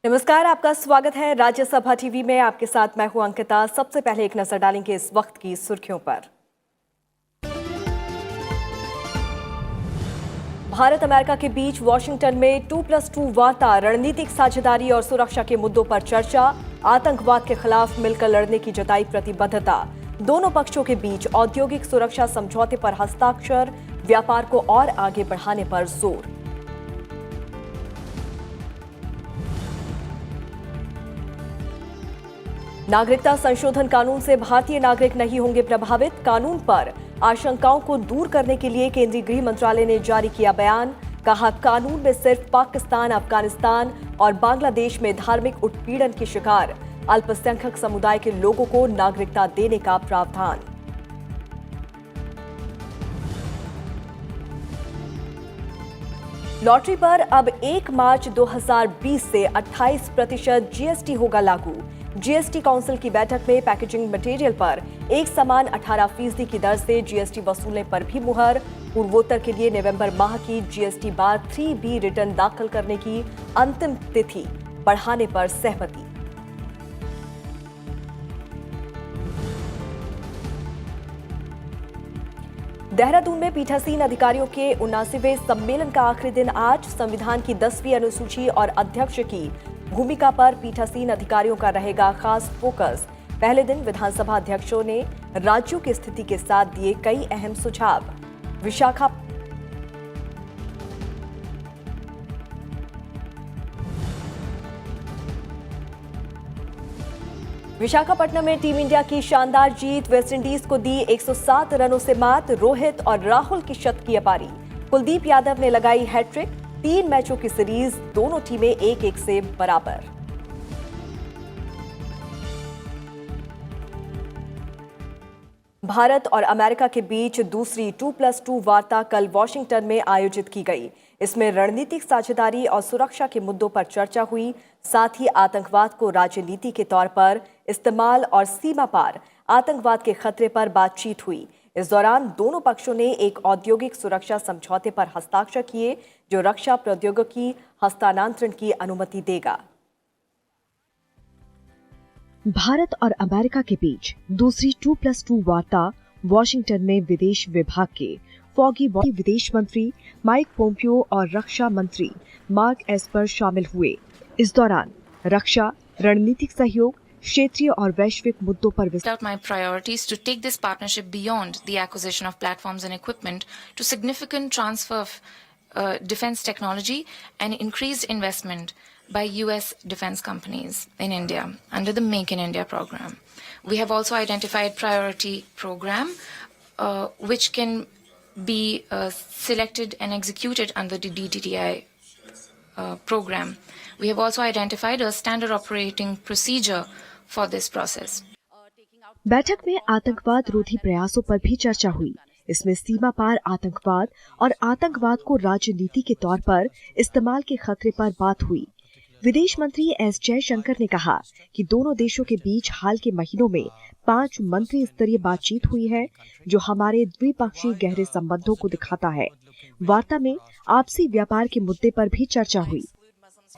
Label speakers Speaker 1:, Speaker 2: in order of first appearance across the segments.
Speaker 1: नमस्कार, आपका स्वागत है राज्यसभा टीवी में। आपके साथ मैं हूं अंकिता। सबसे पहले एक नजर डालेंगे इस वक्त की सुर्खियों पर। भारत अमेरिका के बीच वॉशिंगटन में 2+2 वार्ता, रणनीतिक साझेदारी और सुरक्षा के मुद्दों पर चर्चा। आतंकवाद के खिलाफ मिलकर लड़ने की जताई प्रतिबद्धता। दोनों पक्षों के बीच औद्योगिक सुरक्षा समझौते पर हस्ताक्षर, व्यापार को और आगे बढ़ाने पर जोर। नागरिकता संशोधन कानून से भारतीय नागरिक नहीं होंगे प्रभावित। कानून पर आशंकाओं को दूर करने के लिए केंद्रीय गृह मंत्रालय ने जारी किया बयान। कहा, कानून में सिर्फ पाकिस्तान, अफगानिस्तान और बांग्लादेश में धार्मिक उत्पीड़न के शिकार अल्पसंख्यक समुदाय के लोगों को नागरिकता देने का प्रावधान। लॉटरी पर अब 1 मार्च 2020 से 28% जीएसटी होगा लागू। जीएसटी काउंसिल की बैठक में पैकेजिंग मटेरियल पर एक समान 18% की दर से जीएसटी वसूलने पर भी मुहर। पूर्वोत्तर के लिए नवंबर माह की जीएसटी बार 3B रिटर्न दाखिल करने की अंतिम तिथि बढ़ाने पर सहमति। देहरादून में पीठासीन अधिकारियों के 79वें सम्मेलन का आखिरी दिन आज। संविधान की 10वीं अनुसूची और अध्यक्ष की भूमिका पर पीठासीन अधिकारियों का रहेगा खास फोकस। पहले दिन विधानसभा अध्यक्षों ने राज्यों की स्थिति के साथ दिए कई अहम सुझाव। विशाखापट्टनम में टीम इंडिया की शानदार जीत। वेस्टइंडीज को दी 107 रनों से मात। रोहित और राहुल की शतकीय पारी। कुलदीप यादव ने लगाई हैट्रिक। 3 मैचों की सीरीज, दोनों टीमें 1-1 से बराबर। भारत और अमेरिका के बीच दूसरी 2+2 वार्ता कल वॉशिंगटन में आयोजित की गई। इसमें रणनीतिक साझेदारी और सुरक्षा के मुद्दों पर चर्चा हुई। साथ ही आतंकवाद को राजनीति के तौर पर इस्तेमाल और सीमा पार आतंकवाद के खतरे पर बातचीत हुई। इस दौरान दोनों पक्षों ने एक औद्योगिक सुरक्षा समझौते पर हस्ताक्षर किए, जो रक्षा प्रौद्योगिकी हस्तांतरण की अनुमति देगा।
Speaker 2: भारत और अमेरिका के बीच दूसरी 2+2 वार्ता वॉशिंगटन में विदेश विभाग के फॉगी विदेश मंत्री माइक पोम्पियो और रक्षा मंत्री मार्क एस्पर शामिल हुए। इस दौरान रक्षा, रणनीतिक सहयोग, क्षेत्रीय और वैश्विक मुद्दों पर
Speaker 3: out my priorities to take this partnership beyond the acquisition of platforms and equipment to significant transfer of defense technology and increased investment by U.S. defense companies in India under the Make in India program. We have also identified priority program which can be selected and executed under the DTTI program. We have also identified a standard operating procedure for this process.
Speaker 2: बैठक में आतंकवाद रोधी प्रयासों पर भी चर्चा हुई। इसमें सीमा पार आतंकवाद और आतंकवाद को राजनीति के तौर पर इस्तेमाल के खतरे पर बात हुई। विदेश मंत्री एस जयशंकर ने कहा कि दोनों देशों के बीच हाल के महीनों में 5 मंत्री स्तरीय बातचीत हुई है, जो हमारे द्विपक्षीय गहरे संबंधों को दिखाता है। वार्ता में आपसी व्यापार के मुद्दे पर भी चर्चा हुई।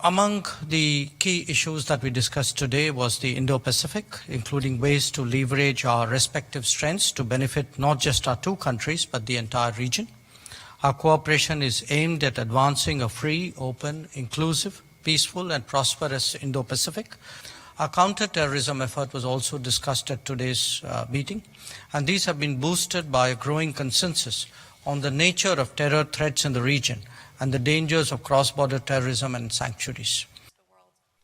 Speaker 4: Among the key issues that we discussed today was the Indo-Pacific, including ways to leverage our respective strengths to benefit not just our two countries, but the entire region. Our cooperation is aimed at advancing a free, open, inclusive, peaceful and prosperous Indo-Pacific. Our counter-terrorism effort was also discussed at today's meeting, and these have been boosted by a growing consensus on the nature of terror threats in the region and the dangers of cross-border terrorism and sanctuaries.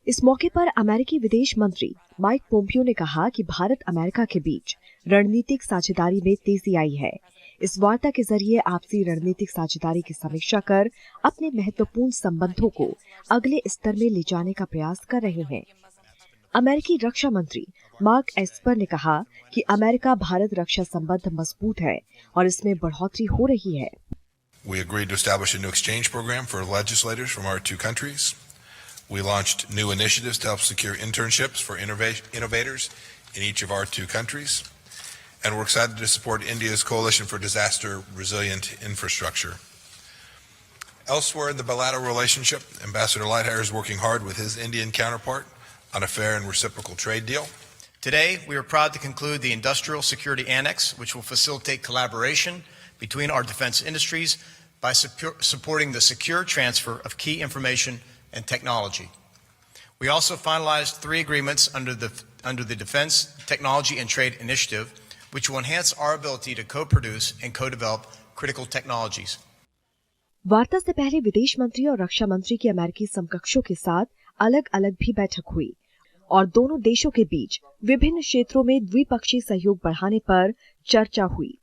Speaker 2: इस मौके पर अमेरिकी विदेश मंत्री Mike Pompeo ने कहा कि Bharat America के बीच रणनीतिक साझेदारी में तेजी आई है। इस वार्ता के जरिए आपसी रणनीतिक साझेदारी की समीक्षा कर अपने महत्वपूर्ण संबंधों को अगले स्तर में ले जाने का प्रयास कर रहे हैं। अमेरिकी रक्षा मंत्री मार्क एस्पर ने कहा कि अमेरिका भारत रक्षा संबंध मजबूत है और इसमें बढ़ोतरी हो रही है।
Speaker 5: We agreed to establish a new exchange program for legislators from our two countries. We launched new initiatives to help secure internships for innovators in each of our two countries. And we're excited to support India's Coalition for Disaster Resilient Infrastructure. Elsewhere in the bilateral relationship, Ambassador Lighthizer is working hard with his Indian counterpart on a fair and reciprocal trade deal.
Speaker 6: Today, we are proud to conclude the Industrial Security Annex, which will facilitate collaboration between our defense industries by supporting the secure transfer of key information and technology. We also finalized 3 agreements under the Defense, Technology and Trade Initiative, which will enhance our ability to co-produce and co-develop critical technologies.
Speaker 2: वार्ता से पहले विदेश मंत्री और रक्षा मंत्री की अमेरिकी समकक्षों के साथ अलग अलग भी बैठक हुई और दोनों देशों के बीच विभिन्न क्षेत्रों में द्विपक्षीय सहयोग बढ़ाने पर चर्चा हुई।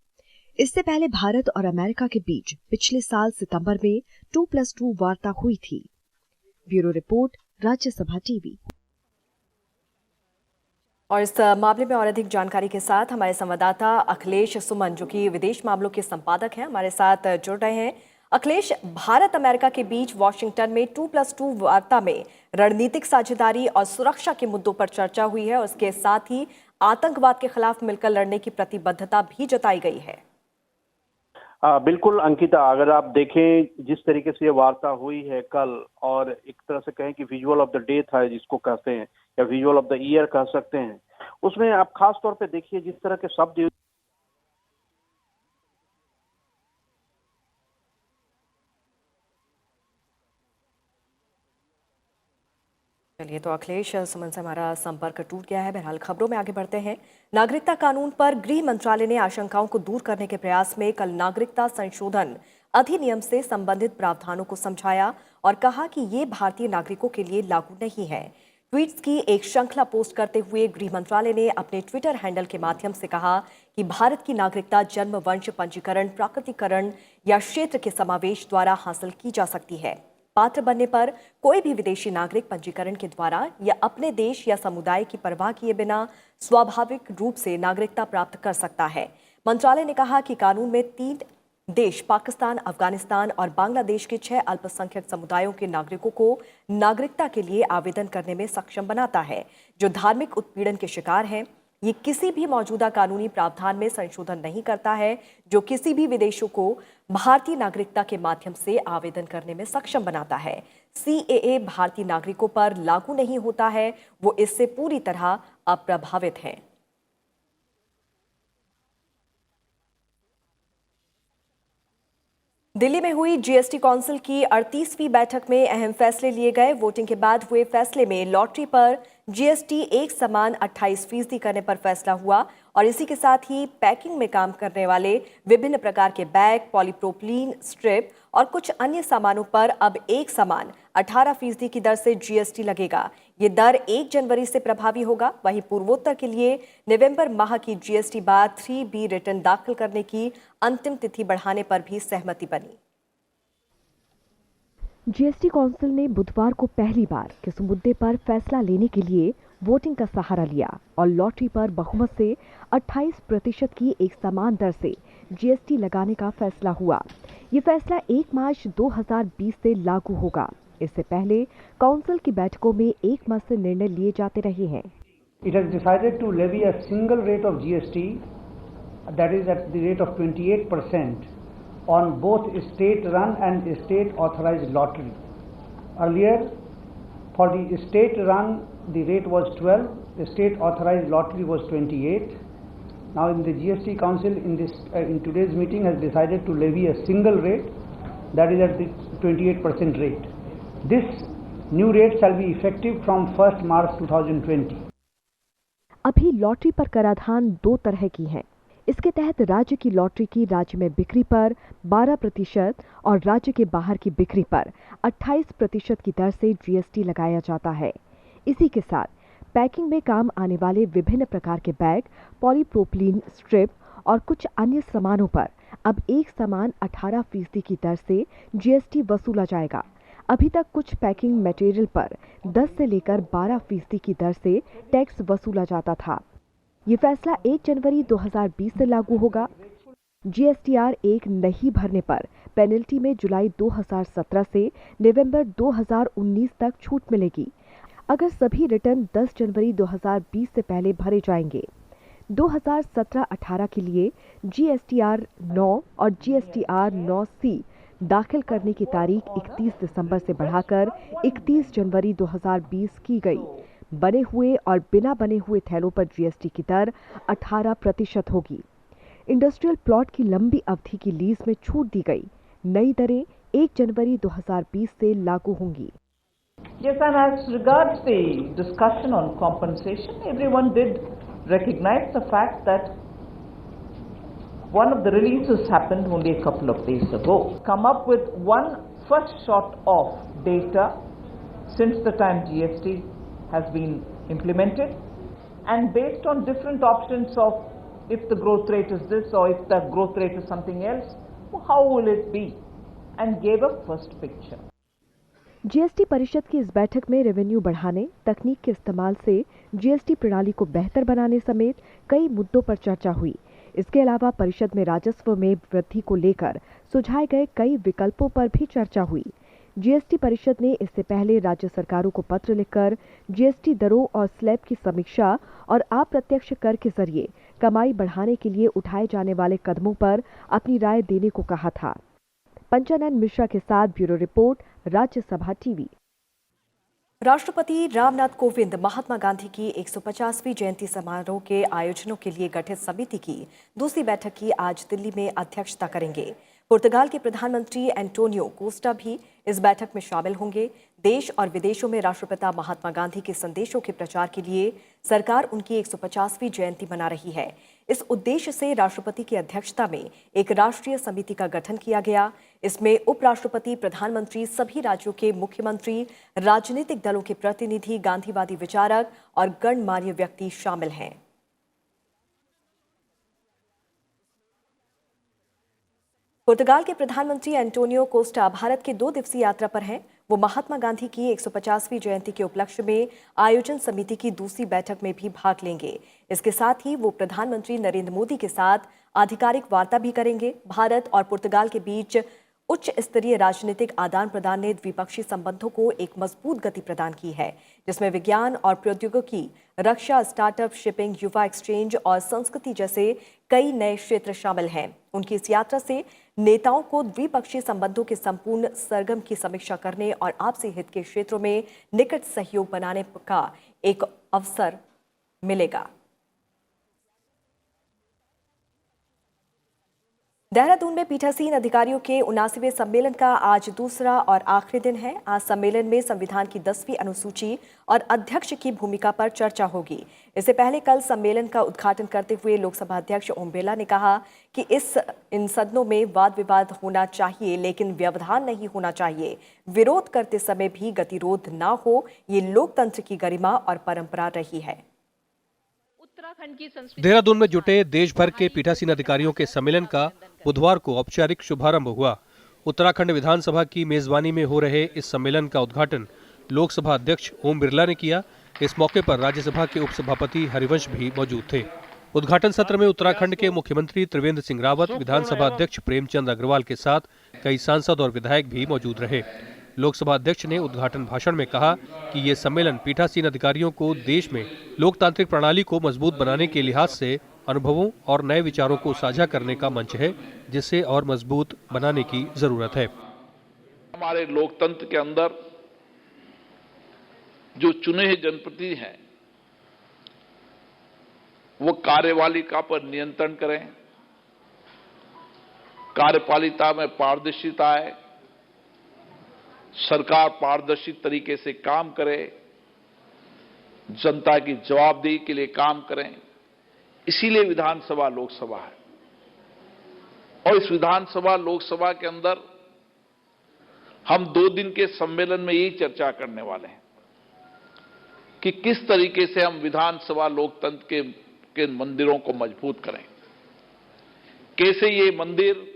Speaker 2: इससे पहले भारत और अमेरिका के बीच पिछले साल सितंबर में 2+2 वार्ता हुई थी। Bureau report, Rajya Sabha TV.
Speaker 1: और इस मामले में और अधिक जानकारी के साथ हमारे संवाददाता अखिलेश सुमन, जो कि विदेश मामलों के संपादक हैं, हमारे साथ जुड़ रहे हैं। अखिलेश, भारत अमेरिका के बीच वॉशिंगटन में 2+2 वार्ता में रणनीतिक साझेदारी और सुरक्षा के मुद्दों पर चर्चा हुई है और उसके साथ ही आतंकवाद के खिलाफ मिलकर लड़ने की प्रतिबद्धता भी जताई गई है।
Speaker 7: बिल्कुल अंकिता, अगर आप देखें जिस तरीके से ये वार्ता हुई है कल, और एक तरह से कहें कि विजुअल ऑफ द डे था जिसको कहते हैं, या विजुअल ऑफ द ईयर कह सकते हैं, उसमें आप खास तौर पे देखिए जिस तरह के शब्द।
Speaker 1: चलिए, तो अखिलेश सुमन से हमारा संपर्क टूट गया है। बहरहाल खबरों में आगे बढ़ते हैं। नागरिकता कानून पर गृह मंत्रालय ने आशंकाओं को दूर करने के प्रयास में कल नागरिकता संशोधन अधिनियम से संबंधित प्रावधानों को समझाया और कहा कि ये भारतीय नागरिकों के लिए लागू नहीं है। ट्वीट्स की एक श्रृंखला पोस्ट करते हुए गृह मंत्रालय ने अपने ट्विटर हैंडल के माध्यम से कहा कि भारत की नागरिकता जन्म, वंश, पंजीकरण, प्राकृतिकरण या क्षेत्र के समावेश द्वारा हासिल की जा सकती है। पात्र बनने पर कोई भी विदेशी नागरिक पंजीकरण के द्वारा या अपने देश या समुदाय की परवाह किए बिना स्वाभाविक रूप से नागरिकता प्राप्त कर सकता है। मंत्रालय ने कहा कि कानून में 3 देश, पाकिस्तान, अफगानिस्तान और बांग्लादेश के 6 अल्पसंख्यक समुदायों के नागरिकों को नागरिकता के लिए आवेदन करने में सक्षम बनाता है, जो धार्मिक उत्पीड़न के शिकार हैं। ये किसी भी मौजूदा कानूनी प्रावधान में संशोधन नहीं करता है, जो किसी भी विदेशियों को भारतीय नागरिकता के माध्यम से आवेदन करने में सक्षम बनाता है। CAA भारतीय नागरिकों पर लागू नहीं होता है, वो इससे पूरी तरह अप्रभावित हैं। दिल्ली में हुई GST काउंसिल की 38वीं बैठक में अहम फैसले लिए गए। वोटिंग के बाद हुए फैसले में लॉटरी पर GST एक समान 28% करने पर फैसला हुआ और इसी के साथ ही पैकिंग में काम करने वाले विभिन्न प्रकार के बैग, पॉलीप्रोपिलीन स्ट्रिप और कुछ अन्य सामानों पर अब एक समान 18% की दर से GST लगेगा। ये दर 1 जनवरी से प्रभावी होगा। वहीं पूर्वोत्तर के लिए नवंबर माह की GST बाद 3B रिटर्न दाखिल करने की अंतिम तिथि बढ़ाने पर भी सहमति बनी।
Speaker 2: GST काउंसिल ने बुधवार को पहली बार किस मुद्दे पर फैसला लेने के लिए वोटिंग का सहारा लिया और लॉटरी पर बहुमत से 28% की एक समान दर से GST लगाने का फैसला हुआ। ये फैसला 1 मार्च 2020 से लागू होगा। इससे पहले काउंसिल की बैठकों में एक मत से निर्णय लिए जाते रहे हैं।
Speaker 8: It has decided to levy a single rate of GST, that is at the rate of 28%, on both state-run and state-authorized lottery. Earlier, for the state-run, the rate was 12. The state-authorized lottery was 28. Now, in the GST Council, in today's meeting, has decided to levy a single rate, that is at the 28% rate. This new rate shall be effective from 1st March 2020.
Speaker 2: अभी lottery पर कराधान 2 तरह की है। इसके तहत राज्य की लॉटरी की राज्य में बिक्री पर 12% और राज्य के बाहर की बिक्री पर 28% की दर से GST लगाया जाता है। इसी के साथ पैकिंग में काम आने वाले विभिन्न प्रकार के बैग, पॉलीप्रोपिलीन स्ट्रिप और कुछ अन्य सामानों पर अब एक समान 18% की दर से GST वसूला जाएगा। अभी तक कुछ पैकिंग मटेरियल पर 10 से लेकर 12% की दर से टैक्स वसूला जाता था। ये फैसला 1 जनवरी 2020 से लागू होगा। GSTR 1 नहीं भरने पर पेनल्टी में जुलाई 2017 से नवंबर 2019 तक छूट मिलेगी, अगर सभी रिटर्न 10 जनवरी 2020 से पहले भरे जाएंगे। 2017-18 के लिए GSTR 9 और GSTR 9C दाखिल करने की तारीख 31 दिसंबर से बढ़ाकर 31 जनवरी 2020 की गई। बने हुए और बिना बने हुए थैलों पर जीएसटी की दर 18% होगी। इंडस्ट्रियल प्लॉट की लंबी अवधि की लीज में छूट दी गई। नई दरें 1 जनवरी 2020 से लागू होंगी।
Speaker 9: Yes, and as regards the discussion on compensation, everyone did recognize the fact that one of the releases happened only a couple of days ago. Come up with one first shot of data since the time GST has been implemented, and based on different options of if the growth rate is this or if the growth rate is something else, how will it be, and gave a first picture.
Speaker 2: GST परिषद की इस बैठक में revenue बढ़ाने, तकनीक के इस्तेमाल से जीएसटी प्रणाली को बेहतर बनाने समेत कई मुद्दों पर चर्चा हुई। इसके अलावा परिषद में राजस्व में वृद्धि को लेकर सुझाए गए कई विकल्पों पर भी चर्चा हुई। जीएसटी परिषद ने इससे पहले राज्य सरकारों को पत्र लिखकर जीएसटी दरों और स्लैब की समीक्षा और अप्रत्यक्ष कर के जरिए कमाई बढ़ाने के लिए उठाए जाने वाले कदमों पर अपनी राय देने को कहा था। पंचानन मिश्रा के साथ ब्यूरो रिपोर्ट, राज्यसभा टीवी।
Speaker 1: राष्ट्रपति रामनाथ कोविंद महात्मा गांधी की 150वीं जयंती समारोह के आयोजनों के लिए गठित समिति की दूसरी बैठक की आज दिल्ली में अध्यक्षता करेंगे। पुर्तगाल के प्रधानमंत्री एंटोनियो कोस्टा भी इस बैठक में शामिल होंगे। देश और विदेशों में राष्ट्रपिता महात्मा गांधी के संदेशों के प्रचार के लिए सरकार उनकी 150वीं जयंती मना रही है। इस उद्देश्य से राष्ट्रपति की अध्यक्षता में एक राष्ट्रीय समिति का गठन किया गया। इसमें उपराष्ट्रपति, प्रधानमंत्री, सभी राज्यों के मुख्यमंत्री, राजनीतिक दलों के प्रतिनिधि, गांधीवादी विचारक और गणमान्य व्यक्ति शामिल हैं। पुर्तगाल के प्रधानमंत्री एंटोनियो कोस्टा भारत के 2 दिवसीय यात्रा पर हैं। वो महात्मा गांधी की 150वीं जयंती के उपलक्ष्य में आयोजन समिति की दूसरी बैठक में भी भाग लेंगे। इसके साथ ही वो प्रधानमंत्री नरेंद्र मोदी के साथ आधिकारिक वार्ता भी करेंगे। भारत और पुर्तगाल के बीच उच्च स्तरीय राजनीतिक आदान प्रदान ने द्विपक्षीय संबंधों को एक मजबूत गति प्रदान की है, जिसमें विज्ञान और प्रौद्योगिकी, रक्षा, स्टार्टअप, शिपिंग, युवा एक्सचेंज और संस्कृति जैसे कई नए क्षेत्र शामिल हैं। उनकी इस यात्रा से नेताओं को द्विपक्षीय संबंधों के संपूर्ण सरगम की समीक्षा करने और आपसी हित के क्षेत्रों में निकट सहयोग बनाने का एक अवसर मिलेगा। देहरादून में पीठासीन अधिकारियों के 79वें सम्मेलन का आज दूसरा और आखिरी दिन है। आज सम्मेलन में संविधान की 10वीं अनुसूची और अध्यक्ष की भूमिका पर चर्चा होगी। इससे पहले कल सम्मेलन का उद्घाटन करते हुए लोकसभा अध्यक्ष ओम बिरला ने कहा कि इन सदनों में वाद विवाद होना चाहिए, लेकिन व्यवधान नहीं होना चाहिए। विरोध करते समय भी गतिरोध ना हो, ये लोकतंत्र की गरिमा और परंपरा रही है।
Speaker 10: देहरादून में जुटे देश भर के पीठासीन अधिकारियों के सम्मेलन का बुधवार को औपचारिक शुभारंभ हुआ। उत्तराखंड विधानसभा की मेजबानी में हो रहे इस सम्मेलन का उद्घाटन लोकसभा अध्यक्ष ओम बिरला ने किया। इस मौके पर राज्यसभा के उपसभापति हरिवंश भी मौजूद थे। उद्घाटन सत्र में उत्तराखंड के मुख्यमंत्री त्रिवेंद्र सिंह रावत, विधानसभा अध्यक्ष प्रेमचंद अग्रवाल के साथ कई सांसद और विधायक भी मौजूद रहे। लोकसभा अध्यक्ष ने उद्घाटन भाषण में कहा कि ये सम्मेलन पीठासीन अधिकारियों को देश में लोकतांत्रिक प्रणाली को मजबूत बनाने के लिहाज से अनुभवों और नए विचारों को साझा करने का मंच है, जिसे और मजबूत बनाने की जरूरत है।
Speaker 11: हमारे लोकतंत्र के अंदर जो चुने हुए जनप्रतिनिधि हैं वो कार्यपालिका पर नियंत्रण करें, कार्यपालिका में पारदर्शिता है, सरकार पारदर्शी तरीके से काम करे, जनता की जवाबदेही के लिए काम करें। इसीलिए विधानसभा लोकसभा है और इस विधानसभा लोकसभा के अंदर हम 2 दिन के सम्मेलन में यही चर्चा करने वाले हैं कि किस तरीके से हम विधानसभा लोकतंत्र के मंदिरों को मजबूत करें, कैसे ये मंदिर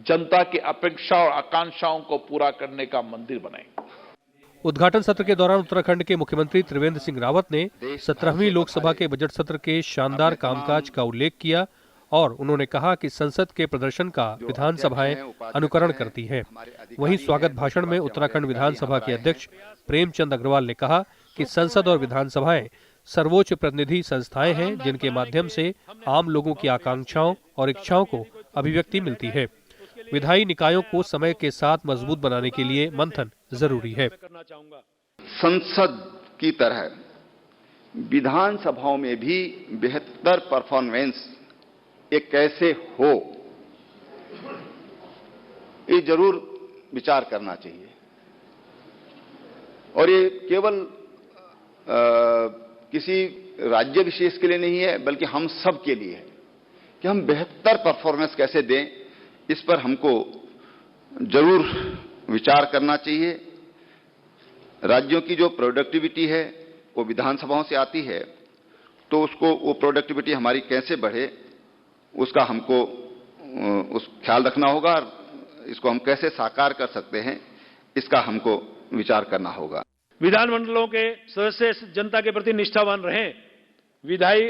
Speaker 11: जनता की अपेक्षा और आकांक्षाओं को पूरा करने का मंदिर बने।
Speaker 10: उद्घाटन सत्र के दौरान उत्तराखंड के मुख्यमंत्री त्रिवेंद्र सिंह रावत ने 17वीं लोकसभा के बजट सत्र के शानदार कामकाज का उल्लेख किया और उन्होंने कहा कि संसद के प्रदर्शन का विधानसभाएं अनुकरण करती हैं। वहीं स्वागत भाषण में उत्तराखंड विधानसभा के अध्यक्ष प्रेमचंद अग्रवाल ने कहा कि संसद और विधानसभाएं सर्वोच्च प्रतिनिधि संस्थाएं हैं, जिनके माध्यम से आम लोगों की आकांक्षाओं और इच्छाओं को अभिव्यक्ति मिलती है। विधायी निकायों को समय के साथ मजबूत बनाने के लिए मंथन जरूरी है।
Speaker 12: संसद की तरह विधानसभाओं में भी बेहतर परफॉर्मेंस एक कैसे हो, ये जरूर विचार करना चाहिए। और ये केवल किसी राज्य विशेष के लिए नहीं है, बल्कि हम सब के लिए है कि हम बेहतर परफॉर्मेंस कैसे दें। इस पर हमको जरूर विचार करना चाहिए। राज्यों की जो प्रोडक्टिविटी है वो विधानसभाओं से आती है, तो उसको वो प्रोडक्टिविटी हमारी कैसे बढ़े उसका हमको उस ख्याल रखना होगा। इसको हम कैसे साकार कर सकते हैं, इसका हमको विचार करना होगा।
Speaker 13: विधानमंडलों के सदस्य जनता के प्रति निष्ठावान रहें, विधायी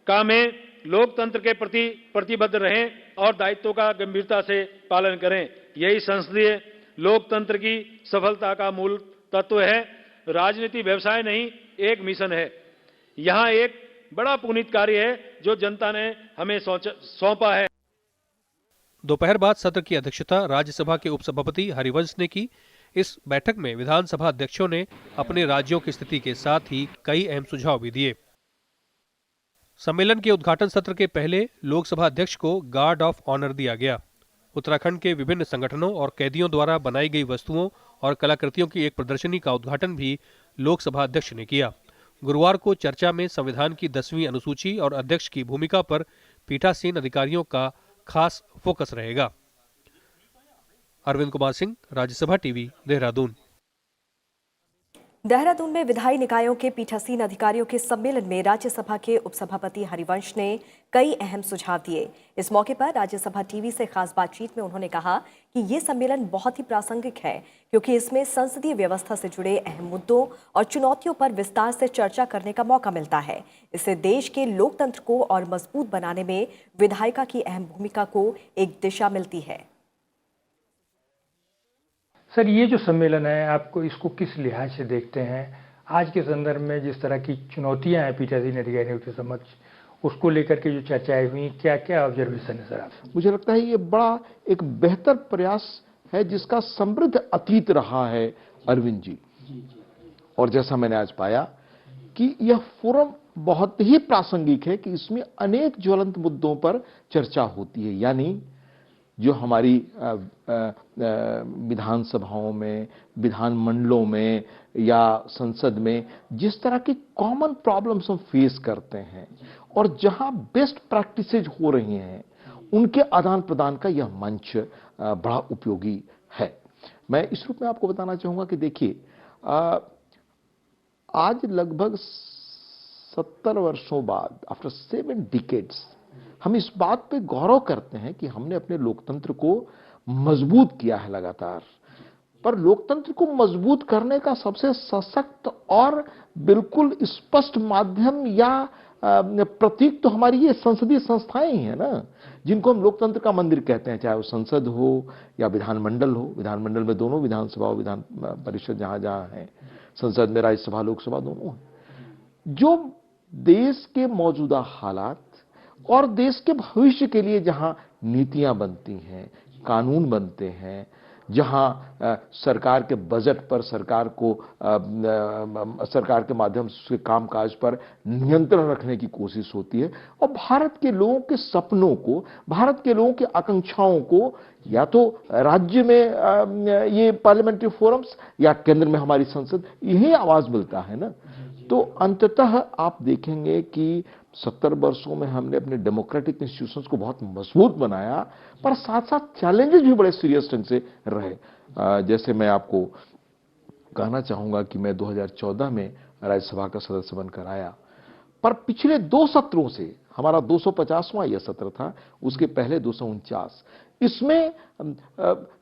Speaker 13: काम में लोकतंत्र के प्रति प्रतिबद्ध रहें और दायित्वों का गंभीरता से पालन करें। यही संसदीय लोकतंत्र की सफलता का मूल तत्व है। राजनीति व्यवसाय नहीं, एक मिशन है। यहां एक बड़ा पुनीत कार्य है जो जनता ने हमें सौंपा है।
Speaker 10: दोपहर बाद सत्र की अध्यक्षता राज्यसभा के उपसभापति हरिवंश ने की। इस बैठक में विधानसभा अध्यक्षों ने अपने राज्यों की स्थिति के साथ ही कई अहम सुझाव भी दिए। सम्मेलन के उद्घाटन सत्र के पहले लोकसभा अध्यक्ष को गार्ड ऑफ ऑनर दिया गया। उत्तराखंड के विभिन्न संगठनों और कैदियों द्वारा बनाई गई वस्तुओं और कलाकृतियों की एक प्रदर्शनी का उद्घाटन भी लोकसभा अध्यक्ष ने किया। गुरुवार को चर्चा में संविधान की 10वीं अनुसूची और अध्यक्ष की भूमिका पर पीठासीन अधिकारियों का खास फोकस रहेगा। अरविंद कुमार सिंह, राज्यसभा टीवी, देहरादून।
Speaker 1: देहरादून में विधायी निकायों के पीठासीन अधिकारियों के सम्मेलन में राज्यसभा के उपसभापति हरिवंश ने कई अहम सुझाव दिए। इस मौके पर राज्यसभा टीवी से खास बातचीत में उन्होंने कहा कि ये सम्मेलन बहुत ही प्रासंगिक है, क्योंकि इसमें संसदीय व्यवस्था से जुड़े अहम मुद्दों और चुनौतियों पर विस्तार से चर्चा करने का मौका मिलता है। इससे देश के लोकतंत्र को और मजबूत बनाने में विधायिका की अहम भूमिका को एक दिशा मिलती है।
Speaker 14: सर, ये जो सम्मेलन है, आपको इसको किस लिहाज से देखते हैं? आज के संदर्भ में जिस तरह की चुनौतियां हैं पीठासीन अधिकारियों के समक्ष, उसको लेकर के जो चर्चाएं हुई, क्या क्या ऑब्जर्वेशन है सर आप?
Speaker 15: मुझे लगता है ये बड़ा एक बेहतर प्रयास है जिसका समृद्ध अतीत रहा है अरविंद जी। और जैसा मैंने आज पाया कि यह फोरम बहुत ही प्रासंगिक है कि इसमें अनेक ज्वलंत मुद्दों पर चर्चा होती है। यानी जो हमारी विधानसभाओं में, विधानमंडलों में या संसद में जिस तरह की कॉमन प्रॉब्लम्स हम फेस करते हैं और जहां बेस्ट प्रैक्टिसेज हो रही हैं, उनके आदान प्रदान का यह मंच बड़ा उपयोगी है। मैं इस रूप में आपको बताना चाहूंगा कि देखिए, आज लगभग 70 वर्षों बाद, आफ्टर 7 डिकेड्स, हम इस बात पे गौरव करते हैं कि हमने अपने लोकतंत्र को मजबूत किया है लगातार। पर लोकतंत्र को मजबूत करने का सबसे सशक्त और बिल्कुल स्पष्ट माध्यम या प्रतीक तो हमारी ये संसदीय संस्थाएं ही है ना, जिनको हम लोकतंत्र का मंदिर कहते हैं, चाहे वो संसद हो या विधानमंडल हो। विधानमंडल में दोनों विधानसभा और विधान परिषद जहां जहां है, संसद में राज्यसभा लोकसभा दोनों है। जो देश के मौजूदा हालात और देश के भविष्य के लिए जहां नीतियां बनती हैं, कानून बनते हैं, जहां सरकार के बजट पर सरकार के माध्यम से कामकाज पर नियंत्रण रखने की कोशिश होती है, और भारत के लोगों के सपनों को, भारत के लोगों की आकांक्षाओं को या तो राज्य में ये पार्लियामेंट्री फोरम्स या केंद्र में हमारी संसद, यही आवाज मिलता है ना। तो अंततः आप देखेंगे कि 70 वर्षों में हमने अपने डेमोक्रेटिक इंस्टीट्यूशंस को बहुत मजबूत बनाया, पर साथ साथ चैलेंजेस भी बड़े सीरियस ढंग से रहे। जैसे मैं आपको कहना चाहूंगा कि मैं 2014 में राज्यसभा का सदस्य बनकर आया, पर पिछले 2 सत्रों से, हमारा 250वां यह सत्र था, उसके पहले 249, इसमें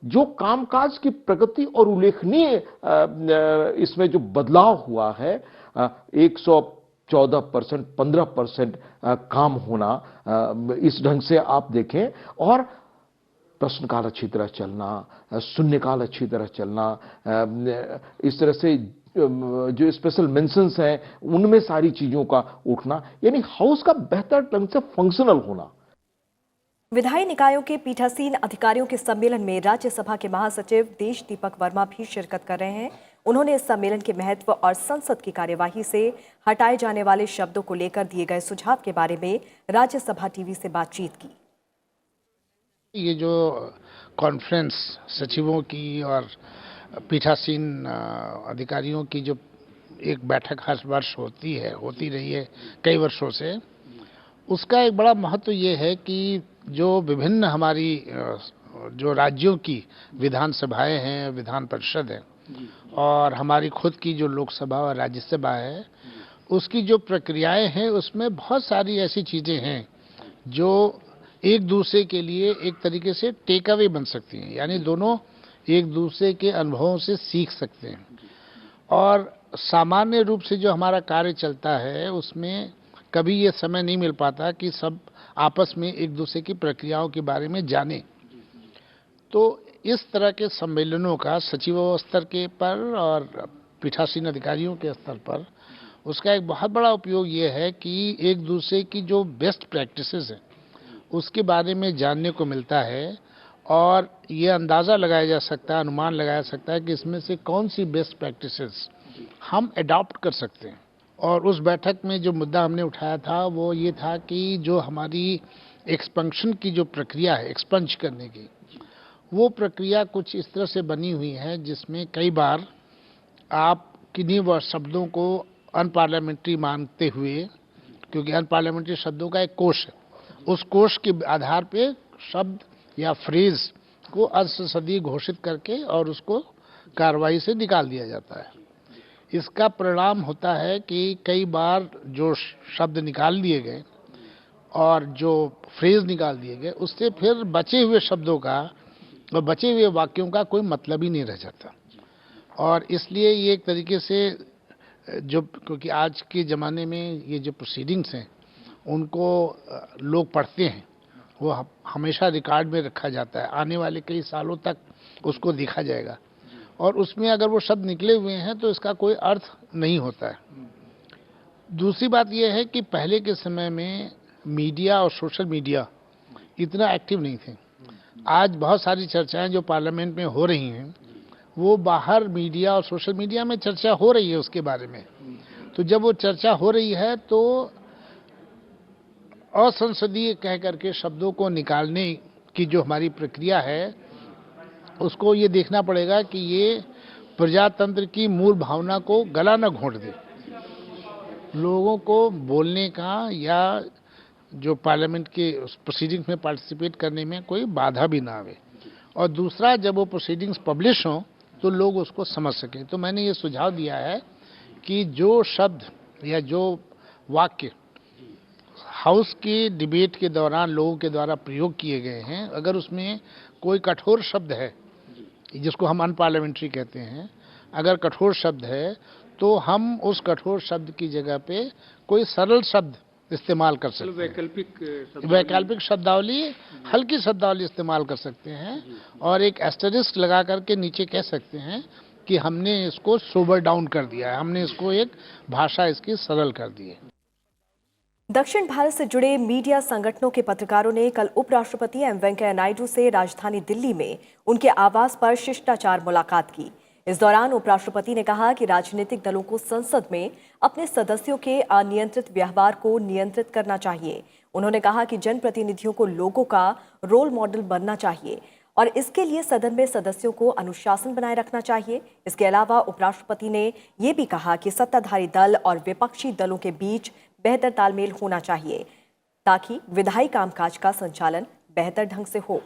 Speaker 15: जो कामकाज की प्रगति और उल्लेखनीय इसमें जो बदलाव हुआ है, 114%, 15% काम होना, इस ढंग से आप देखें, और प्रश्नकाल अच्छी तरह चलना, शून्यकाल अच्छी तरह चलना, इस तरह से जो स्पेशल मेंशंस हैं उनमें सारी चीजों का उठना, यानी हाउस का बेहतर ढंग से फंक्शनल होना।
Speaker 1: विधायी निकायों के पीठासीन अधिकारियों के सम्मेलन में राज्यसभा के महासचिव देश दीपक वर्मा भी शिरकत कर रहे हैं। उन्होंने इस सम्मेलन के महत्व और संसद की कार्यवाही से हटाए जाने वाले शब्दों को लेकर दिए गए सुझाव के बारे में राज्यसभा टीवी से बातचीत की।
Speaker 16: ये जो कॉन्फ्रेंस सचिवों की और पीठासीन अधिकारियों की जो एक बैठक हर वर्ष होती रही है कई वर्षों से, उसका एक बड़ा महत्व ये है कि जो विभिन्न हमारी जो राज्यों की विधानसभाएं हैं, विधान परिषद है और हमारी खुद की जो लोकसभा और राज्यसभा है, उसकी जो प्रक्रियाएं हैं उसमें बहुत सारी ऐसी चीज़ें हैं जो एक दूसरे के लिए एक तरीके से टेक अवे बन सकती हैं, यानी दोनों एक दूसरे के अनुभवों से सीख सकते हैं। और सामान्य रूप से जो हमारा कार्य चलता है उसमें कभी ये समय नहीं मिल पाता कि सब आपस में एक दूसरे की प्रक्रियाओं के बारे में जाने। तो इस तरह के सम्मेलनों का सचिवों स्तर के पर और पीठासीन अधिकारियों के स्तर पर उसका एक बहुत बड़ा उपयोग ये है कि एक दूसरे की जो बेस्ट प्रैक्टिसेस हैं उसके बारे में जानने को मिलता है और ये अंदाज़ा लगाया जा सकता है, अनुमान लगाया सकता है कि इसमें से कौन सी बेस्ट प्रैक्टिसेस हम अडॉप्ट कर सकते हैं। और उस बैठक में जो मुद्दा हमने उठाया था वो ये था कि जो हमारी एक्सपेंशन की जो प्रक्रिया है, एक्सपंज करने की, वो प्रक्रिया कुछ इस तरह से बनी हुई है जिसमें कई बार आप किन्हीं व शब्दों को अनपार्लियामेंट्री मानते हुए, क्योंकि अनपार्लियामेंट्री शब्दों का एक कोश है, उस कोश के आधार पे शब्द या फ्रेज को असंसदीय घोषित करके और उसको कार्रवाई से निकाल दिया जाता है। इसका परिणाम होता है कि कई बार जो शब्द निकाल दिए गए और जो फ्रेज निकाल दिए गए उससे फिर बचे हुए शब्दों का और बचे हुए वाक्यों का कोई मतलब ही नहीं रह जाता। और इसलिए ये एक तरीके से जो, क्योंकि आज के ज़माने में ये जो प्रोसीडिंग्स हैं उनको लोग पढ़ते हैं, वो हमेशा रिकॉर्ड में रखा जाता है, आने वाले कई सालों तक उसको देखा जाएगा और उसमें अगर वो शब्द निकले हुए हैं तो इसका कोई अर्थ नहीं होता है। दूसरी बात यह है कि पहले के समय में मीडिया और सोशल मीडिया इतना एक्टिव नहीं थे। आज बहुत सारी चर्चाएं जो पार्लियामेंट में हो रही हैं वो बाहर मीडिया और सोशल मीडिया में चर्चा हो रही है उसके बारे में। तो जब वो चर्चा हो रही है तो असंसदीय कह करके शब्दों को निकालने की जो हमारी प्रक्रिया है उसको ये देखना पड़ेगा कि ये प्रजातंत्र की मूल भावना को गला न घोंट दे, लोगों को बोलने का या जो पार्लियामेंट के प्रोसीडिंग्स में पार्टिसिपेट करने में कोई बाधा भी ना आवे। और दूसरा, जब वो प्रोसीडिंग्स पब्लिश हों तो लोग उसको समझ सकें। तो मैंने ये सुझाव दिया है कि जो शब्द या जो वाक्य हाउस के डिबेट के दौरान लोगों के द्वारा प्रयोग किए गए हैं, अगर उसमें कोई कठोर शब्द है जिसको हम अनपार्लियामेंट्री कहते हैं, अगर कठोर शब्द है तो हम उस कठोर शब्द की जगह पे कोई सरल शब्द इस्तेमाल कर सकते हैं, वैकल्पिक शब्दावली, हल्की शब्दावली इस्तेमाल कर सकते हैं और एक एस्टेरिस्क लगा करके नीचे कह सकते हैं कि हमने इसको सोबर डाउन कर दिया है, हमने इसको एक भाषा इसकी सरल कर दी है।
Speaker 1: दक्षिण भारत से जुड़े मीडिया संगठनों के पत्रकारों ने कल उपराष्ट्रपति एम वेंकैया नायडू से राजधानी दिल्ली में उनके आवास पर शिष्टाचार मुलाकात की। इस दौरान उपराष्ट्रपति ने कहा कि राजनीतिक दलों को संसद में अपने सदस्यों के अनियंत्रित व्यवहार को नियंत्रित करना चाहिए। उन्होंने कहा कि जनप्रतिनिधियों को लोगों का रोल मॉडल बनना चाहिए और इसके लिए सदन में सदस्यों को अनुशासन बनाए रखना चाहिए। इसके अलावा उपराष्ट्रपति ने ये भी कहा कि सत्ताधारी दल और विपक्षी दलों के बीच बेहतर तालमेल होना चाहिए ताकि विधायी कामकाज का संचालन बेहतर ढंग से हो।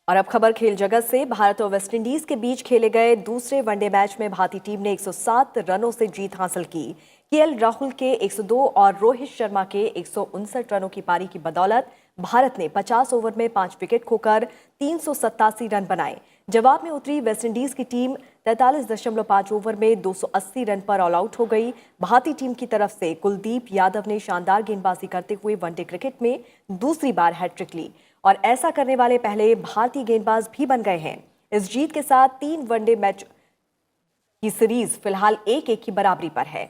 Speaker 1: और अब खबर खेल जगत से। भारत और वेस्टइंडीज के बीच खेले गए दूसरे वनडे मैच में भारतीय टीम ने 107 रनों से जीत हासिल की। केएल राहुल के 102 और रोहित शर्मा के 159 रनों की पारी की बदौलत भारत ने 50 ओवर में 5 विकेट खोकर 387 रन बनाए। जवाब में उतरी वेस्टइंडीज की टीम 43.5 ओवर में 280 रन पर ऑल आउट हो गई। भारतीय टीम की तरफ से कुलदीप यादव ने शानदार गेंदबाजी करते हुए वनडे क्रिकेट में दूसरी बार हैट्रिक ली और ऐसा करने वाले पहले भारतीय गेंदबाज भी बन गए हैं। इस जीत के साथ 3 वनडे मैच की सीरीज फिलहाल 1-1 की बराबरी पर है।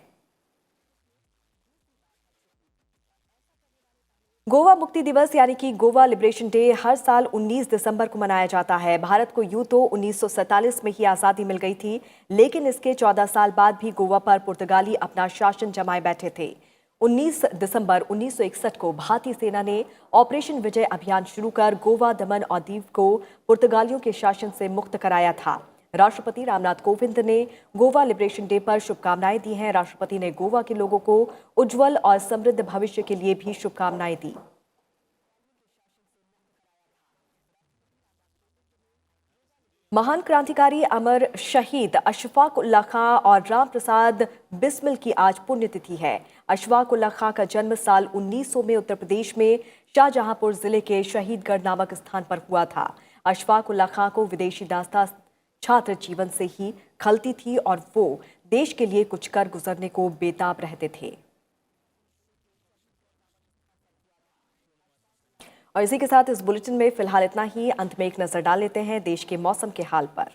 Speaker 1: गोवा मुक्ति दिवस यानी कि गोवा लिबरेशन डे हर साल 19 दिसंबर को मनाया जाता है। भारत को यूं तो 1947 में ही आज़ादी मिल गई थी, लेकिन इसके 14 साल बाद भी गोवा पर पुर्तगाली अपना शासन जमाए बैठे थे। 19 दिसंबर 1961 को भारतीय सेना ने ऑपरेशन विजय अभियान शुरू कर गोवा, दमन और दीव को पुर्तगालियों के शासन से मुक्त कराया था। राष्ट्रपति रामनाथ कोविंद ने गोवा लिबरेशन डे पर शुभकामनाएं दी हैं। राष्ट्रपति ने गोवा के लोगों को उज्जवल और समृद्ध भविष्य के लिए भी शुभकामनाएं दी। महान क्रांतिकारी अमर शहीद अशफाक उल्लाह खां और राम प्रसाद बिस्मिल की आज पुण्यतिथि है। अशफाक उल्लाह खां का जन्म साल 1900 में उत्तर प्रदेश में शाहजहांपुर जिले के शहीदगढ़ नामक स्थान पर हुआ था। अशफाक उल्लाह खां को विदेशी दास्तां छात्र जीवन से ही खलती थी और वो देश के लिए कुछ कर गुजरने को बेताब रहते थे। और इसी के साथ इस बुलेटिन में फिलहाल इतना ही। अंत में एक नजर डाल लेते हैं देश के मौसम के हाल पर।